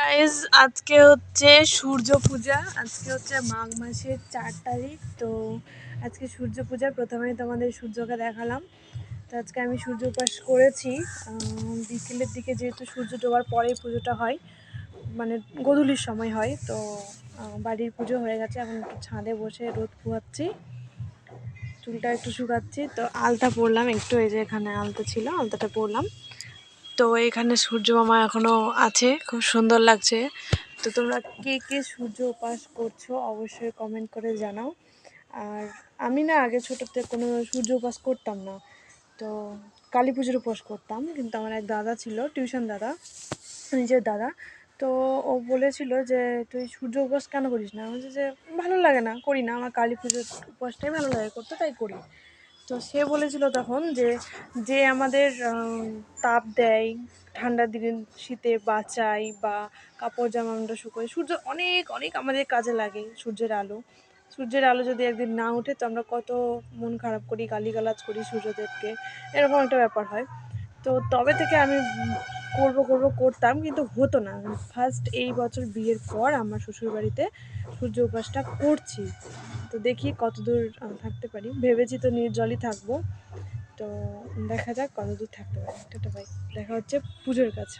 Guys আজকে হচ্ছে সূর্য পূজা। আজকে হচ্ছে মাঘ মাসের 4 তারিখ। তো আজকে সূর্য পূজা। প্রথমেই তোমাদের সূর্যকে দেখালাম। তো আজকে আমি সূর্য উপাস করেছি বিকেলের দিকে, যেহেতু সূর্য ডোবার পরে পুজোটা হয়, মানে গোধূলির সময় হয়। তো বাড়ির পুজো হয়ে গেছে, এখন একটু ছাদে বসে রোদ পোহাচ্ছি, চুলটা একটু শুকাচ্ছি। তো আলতা পরলাম একটু, এই যে এখানে আলতা ছিল, আলতাটা পরলাম। তো এখানে সূর্য মামা এখনো আছে, খুব সুন্দর লাগছে। তো তোমরা কে কে সূর্য উপাস করছো অবশ্যই কমেন্ট করে জানাও। আর আমি না আগে ছোটোতে কোনো সূর্য উপাস করতাম না। তো কালী পুজোর উপোস করতাম, কিন্তু আমার এক দাদা ছিল, টিউশন দাদা, নিজের দাদা। তো ও বলেছিল যে তুই সূর্য উপাস কেন করিস না? আমি বলছি যে ভালো লাগে না, করি না, আমার কালী পুজোর উপাসটাই ভালো লাগে করতে, তাই করি। তো সে বলেছিল তখন যে যে আমাদের তাপ দেয়, ঠান্ডার দিনে শীতে বাঁচায়, বা কাপড় জামা আমরা শুকোই, সূর্য অনেক অনেক আমাদের কাজে লাগে। সূর্যের আলো, সূর্যের আলো যদি একদিন না ওঠে তো আমরা কত মন খারাপ করি, গালিগালাজ করি সূর্যদেবকে, এরকম একটা ব্যাপার হয়। তো তবে থেকে আমি করতাম, কিন্তু হতো না। ফার্স্ট এই বছর বিয়ের পর আমার শ্বশুরবাড়িতে সূর্য উপাসটা করছি। তো দেখি কতদূর থাকতে পারি, ভেবেছি তো নির্জলই থাকবো। তো দেখা যাক কতদূর থাকতে পারি। টাটা বাই, দেখা হচ্ছে পুজোর কাছে।